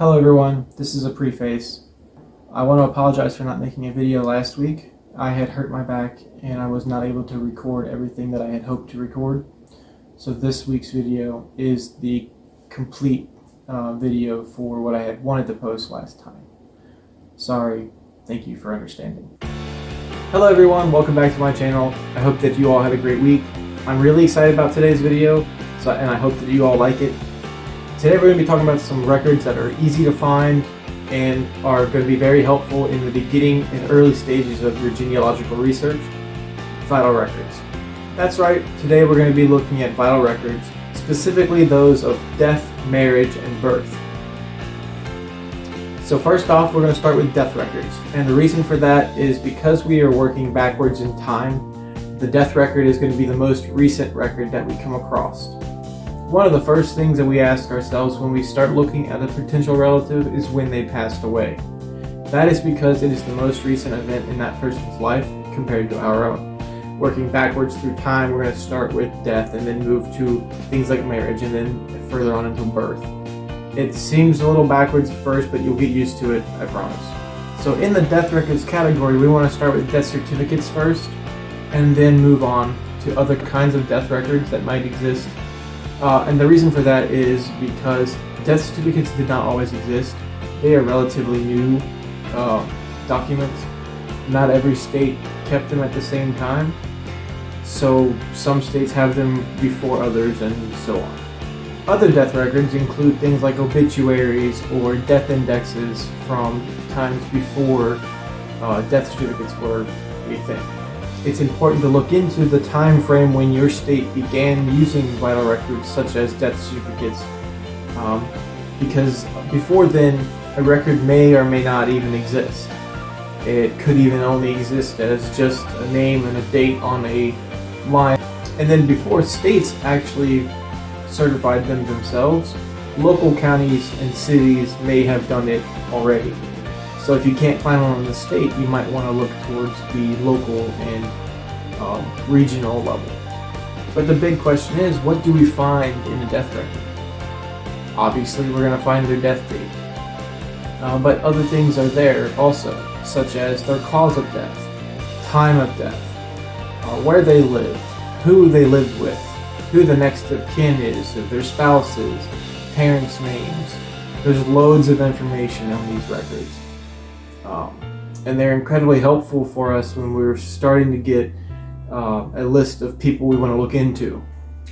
Hello everyone, this is a preface. I want to apologize for not making a video last week. I had hurt my back and I was not able to record everything that I had hoped to record. So this week's video is the complete video for what I had wanted to post last time. Sorry, thank you for understanding. Hello everyone, welcome back to my channel. I hope that you all had a great week. I'm really excited about today's video, and I hope that you all like it. Today we're going to be talking about some records that are easy to find and are going to be very helpful in the beginning and early stages of your genealogical research. Vital records. That's right, today we're going to be looking at vital records, specifically those of death, marriage, and birth. So first off, we're going to start with death records, and the reason for that is because we are working backwards in time. The death record is going to be the most recent record that we come across. One of the first things that we ask ourselves when we start looking at a potential relative is when they passed away. That is because it is the most recent event in that person's life compared to our own. Working backwards through time, we're going to start with death and then move to things like marriage and then further on into birth. It seems a little backwards at first, but you'll get used to it, I promise. So in the death records category, we want to start with death certificates first and then move on to other kinds of death records that might exist. And the reason for that is because death certificates did not always exist. They are relatively new documents. Not every state kept them at the same time. So some states have them before others and so on. Other death records include things like obituaries or death indexes from times before death certificates were a thing. It's important to look into the time frame when your state began using vital records such as death certificates, because before then a record may or may not even exist. It could even only exist as just a name and a date on a line. And then before states actually certified them themselves, local counties and cities may have done it already. So if you can't find one in the state, you might want to look towards the local and regional level. But the big question is, what do we find in a death record? Obviously, we're going to find their death date. But other things are there also, such as their cause of death, time of death, where they lived, who they lived with, who the next of kin is, their spouses, parents' names. There's loads of information on these records. And they're incredibly helpful for us when we're starting to get a list of people we want to look into.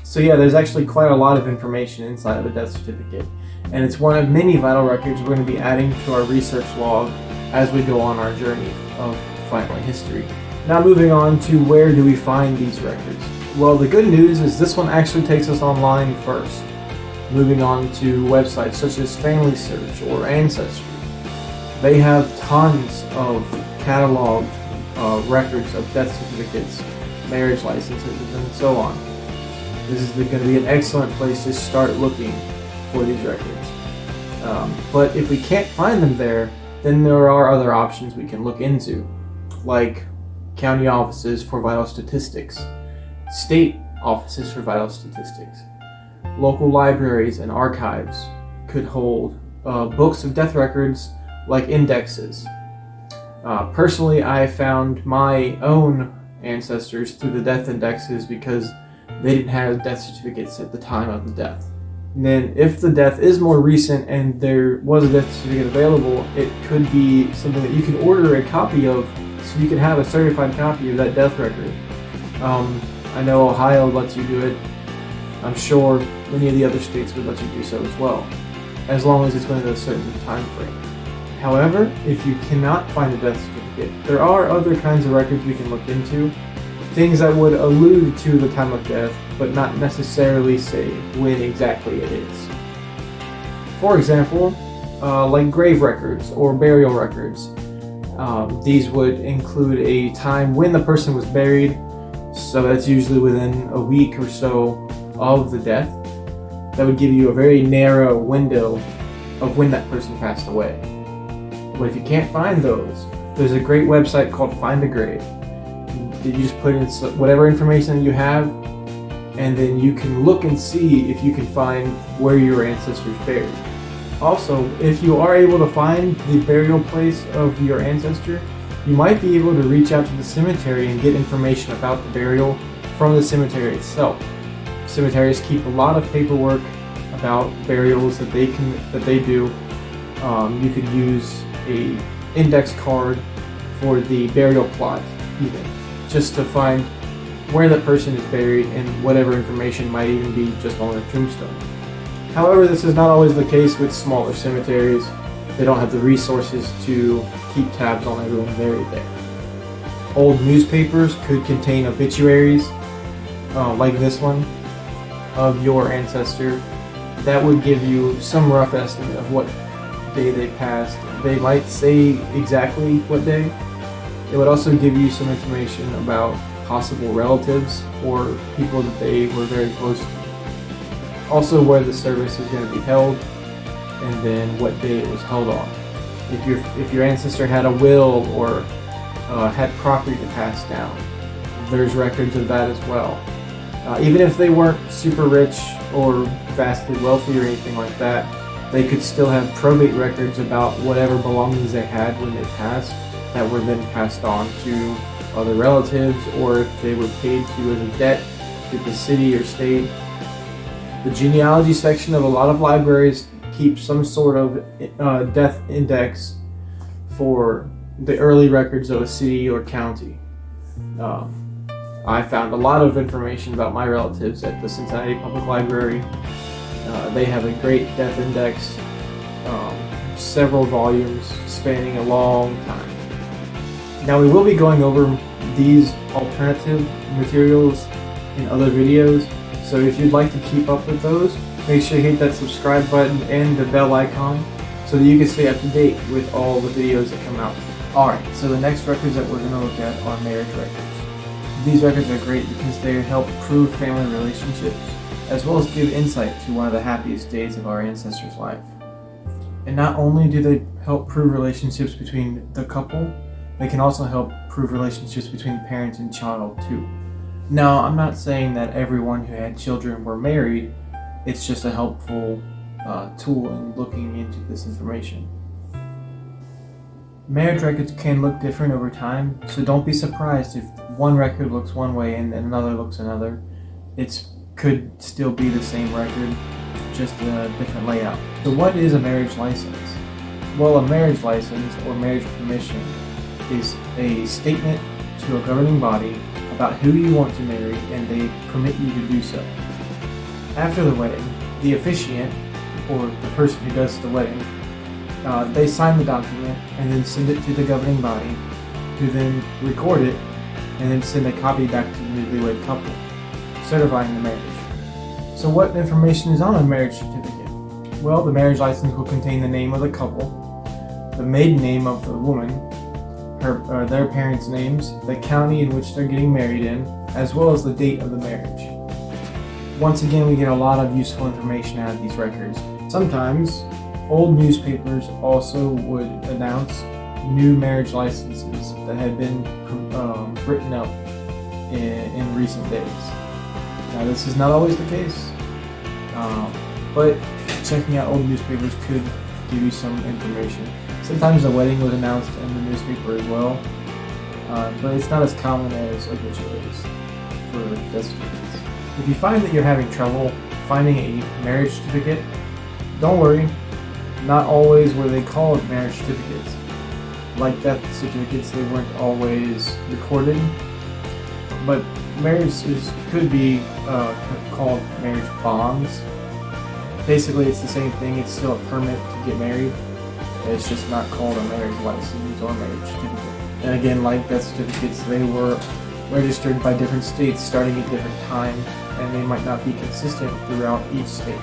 So yeah, there's actually quite a lot of information inside of a death certificate, and it's one of many vital records we're going to be adding to our research log as we go on our journey of family history. Now moving on to where do we find these records? Well, the good news is this one actually takes us online first, moving on to websites such as Family Search or Ancestry. They have tons of cataloged records of death certificates, marriage licenses, and so on. This is going to be an excellent place to start looking for these records. But if we can't find them there, then there are other options we can look into, like county offices for vital statistics, state offices for vital statistics. Local libraries and archives could hold books of death records like indexes. Personally, I found my own ancestors through the death indexes because they didn't have death certificates at the time of the death. And then if the death is more recent and there was a death certificate available, it could be something that you can order a copy of so you can have a certified copy of that death record. I know Ohio lets you do it. I'm sure many of the other states would let you do so as well, as long as it's within a certain time frame. However, if you cannot find a death certificate, there are other kinds of records we can look into, things that would allude to the time of death, but not necessarily say when exactly it is. For example, like grave records or burial records. These would include a time when the person was buried, so that's usually within a week or so of the death. That would give you a very narrow window of when that person passed away. But if you can't find those, there's a great website called Find a Grave. You just put in whatever information you have, and then you can look and see if you can find where your ancestors buried. Also, if you are able to find the burial place of your ancestor, you might be able to reach out to the cemetery and get information about the burial from the cemetery itself. Cemeteries keep a lot of paperwork about burials that they do. You could use a index card for the burial plot, even just to find where the person is buried and whatever information might even be just on their tombstone. However, this is not always the case with smaller cemeteries. They don't have the resources to keep tabs on everyone buried there. Old newspapers could contain obituaries, like this one, of your ancestor. That would give you some rough estimate of what day they passed. They might say exactly what day. It would also give you some information about possible relatives or people that they were very close to. Also, where the service is going to be held, and then what day it was held on. If your ancestor had a will or had property to pass down, there's records of that as well. Even if they weren't super rich or vastly wealthy or anything like that, they could still have probate records about whatever belongings they had when they passed that were then passed on to other relatives, or if they were paid to as a debt to the city or state. The genealogy section of a lot of libraries keeps some sort of death index for the early records of a city or county. I found a lot of information about my relatives at the Cincinnati Public Library. They have a great death index, several volumes spanning a long time. Now, we will be going over these alternative materials in other videos, so if you'd like to keep up with those, make sure you hit that subscribe button and the bell icon so that you can stay up to date with all the videos that come out. Alright, so the next records that we're going to look at are marriage records. These records are great because they help prove family relationships, as well as give insight to one of the happiest days of our ancestor's life. And not only do they help prove relationships between the couple, they can also help prove relationships between parents and child too. Now, I'm not saying that everyone who had children were married. It's just a helpful tool in looking into this information. Marriage records can look different over time, so don't be surprised if one record looks one way and then another looks another. It could still be the same record, just a different layout. So what is a marriage license? Well, a marriage license or marriage permission is a statement to a governing body about who you want to marry, and they permit you to do so. After the wedding, the officiant, or the person who does the wedding, they sign the document and then send it to the governing body, who then record it and then send a copy back to the newlywed couple, certifying the marriage. So what information is on a marriage certificate? Well, the marriage license will contain the name of the couple, the maiden name of the woman, their parents' names, the county in which they're getting married in, as well as the date of the marriage. Once again, we get a lot of useful information out of these records. Sometimes, old newspapers also would announce new marriage licenses that had been written up in recent days. Now, this is not always the case, but checking out old newspapers could give you some information. Sometimes a wedding was announced in the newspaper as well, but it's not as common as obituaries for death certificates. If you find that you're having trouble finding a marriage certificate, don't worry. Not always were they called marriage certificates. Like death certificates, they weren't always recorded, but marriages could be called marriage bonds. Basically, it's the same thing. It's still a permit to get married. It's just not called a marriage license or marriage certificate. And again, like death certificates, they were registered by different states starting at different times, and they might not be consistent throughout each state.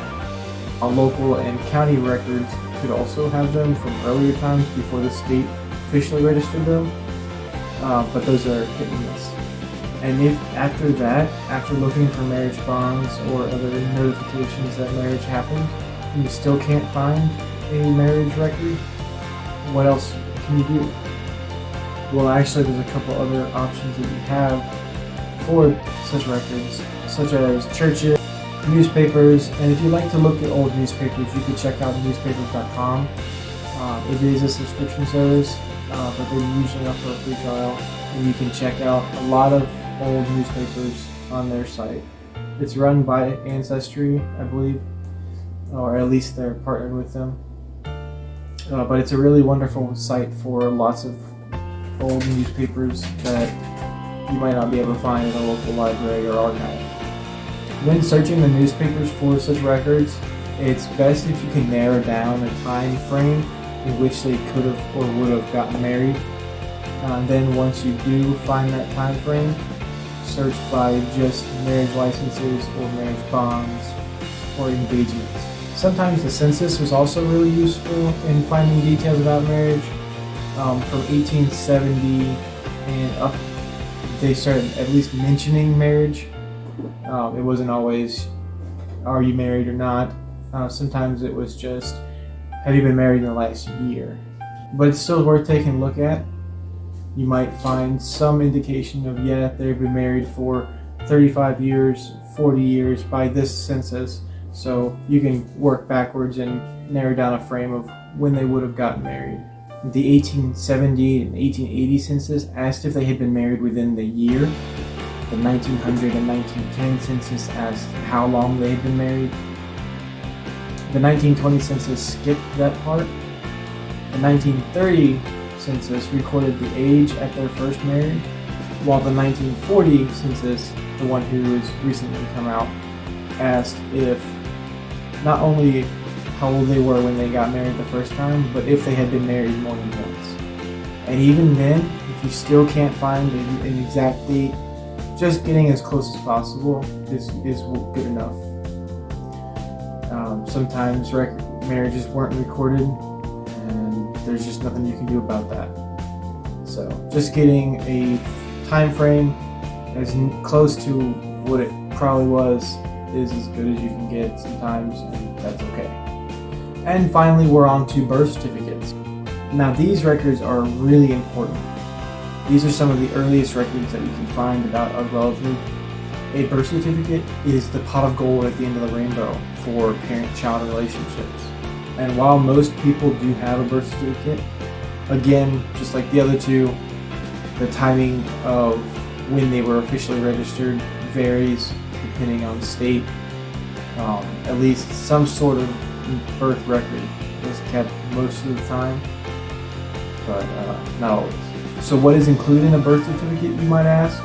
Local and county records could also have them from earlier times before the state officially registered them, but those are hit and miss. And if after that, after looking for marriage bonds or other notifications that marriage happened, and you still can't find a marriage record, what else can you do? Well, actually, there's a couple other options that you have for such records, such as churches, newspapers, and if you like to look at old newspapers, you can check out newspapers.com. It is a subscription service, but they're usually up for a free trial, and you can check out a lot of old newspapers on their site. It's run by Ancestry, I believe, or at least they're partnered with them. But it's a really wonderful site for lots of old newspapers that you might not be able to find in a local library or archive. When searching the newspapers for such records, it's best if you can narrow down a time frame in which they could have or would have gotten married. Then once you do find that time frame, search by just marriage licenses or marriage bonds or engagements. Sometimes the census was also really useful in finding details about marriage. From 1870 and up, they started at least mentioning marriage. It wasn't always, are you married or not? Sometimes it was just, have you been married in the last year? But it's still worth taking a look at. You might find some indication of, yeah, they've been married for 35 years, 40 years by this census. So you can work backwards and narrow down a frame of when they would have gotten married. The 1870 and 1880 census asked if they had been married within the year. The 1900 and 1910 census asked how long they had been married. The 1920 census skipped that part. The 1930 census recorded the age at their first marriage, while the 1940 census, the one who has recently come out, asked if not only how old they were when they got married the first time, but if they had been married more than once. And even then, if you still can't find an exact date, just getting as close as possible is good enough. Sometimes marriages weren't recorded, and there's just nothing you can do about that. So just getting a time frame as close to what it probably was is as good as you can get sometimes, and that's okay. And finally, we're on to birth certificates. Now, these records are really important. These are some of the earliest records that you can find about a relative. A birth certificate is the pot of gold at the end of the rainbow for parent-child relationships. And while most people do have a birth certificate, again, just like the other two, the timing of when they were officially registered varies depending on state. At least some sort of birth record is kept most of the time, but not always. So what is included in a birth certificate, you might ask?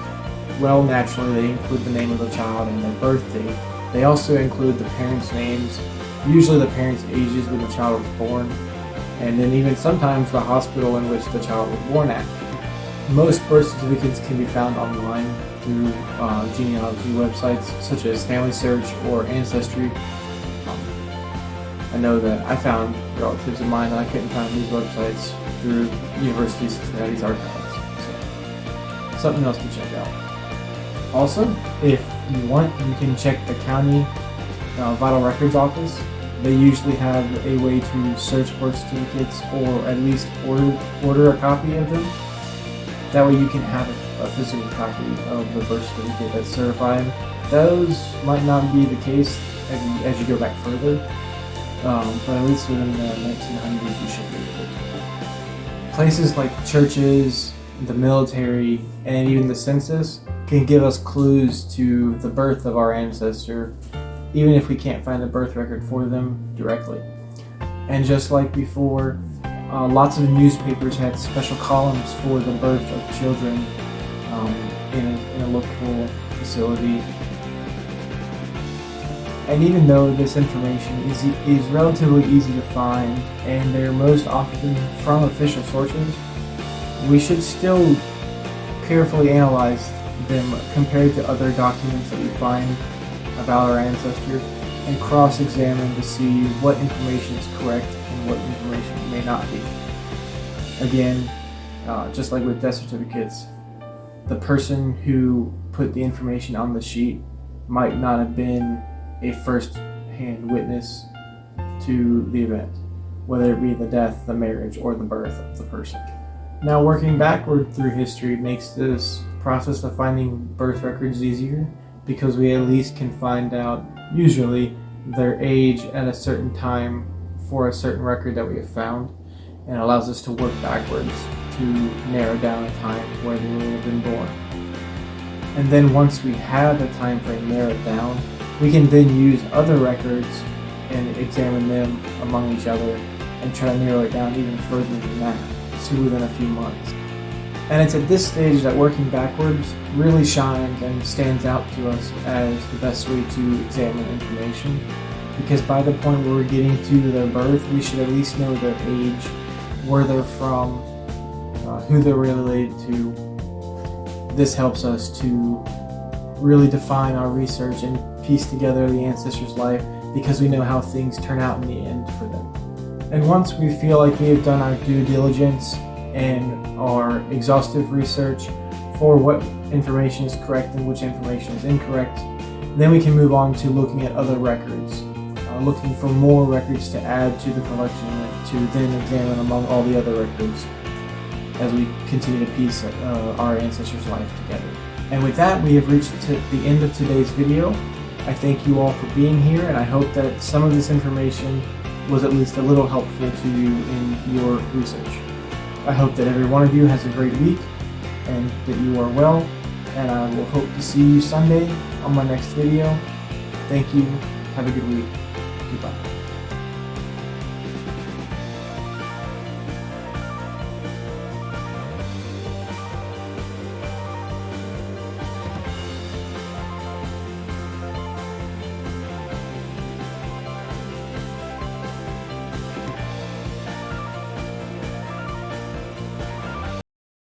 Well, naturally, they include the name of the child and their birth date. They also include the parents' names, usually the parents' ages when the child was born, and then even sometimes the hospital in which the child was born at. Most birth certificates can be found online through genealogy websites such as Family Search or Ancestry. I know that I found relatives of mine that I couldn't find these websites through University of Cincinnati's archives. So, something else to check out. Also, if you want, you can check the county vital records office. They usually have a way to search birth certificates or at least order a copy of them. That way you can have a physical copy of the birth certificate that's certified. Those might not be the case as you go back further, but at least within the 1900s you should be able to. Places like churches, the military, and even the census can give us clues to the birth of our ancestor, even if we can't find a birth record for them directly. And just like before, lots of newspapers had special columns for the birth of children in a local facility. And even though this information is relatively easy to find, and they're most often from official sources, we should still carefully analyze them compared to other documents that we find about our ancestor and cross-examine to see what information is correct and what information may not be. Again, just like with death certificates, the person who put the information on the sheet might not have been a first-hand witness to the event, whether it be the death, the marriage, or the birth of the person. Now, working backward through history makes this process of finding birth records easier because we at least can find out, usually, their age at a certain time for a certain record that we have found, and it allows us to work backwards to narrow down a time where they would have been born. And then once we have a time frame narrowed down, we can then use other records and examine them among each other and try to narrow it down even further than that, to within a few months. And it's at this stage that working backwards really shines and stands out to us as the best way to examine information, because by the point where we're getting to their birth, we should at least know their age, where they're from, who they're related to. This helps us to really define our research and piece together the ancestor's life, because we know how things turn out in the end for them. And once we feel like we have done our due diligence and our exhaustive research for what information is correct and which information is incorrect, then we can move on to looking at other records, looking for more records to add to the collection to then examine among all the other records as we continue to piece our ancestor's life together. And with that, we have reached the end of today's video. I thank you all for being here, and I hope that some of this information was at least a little helpful to you in your research. I hope that every one of you has a great week and that you are well, and I will hope to see you Sunday on my next video. Thank you. Have a good week. Goodbye.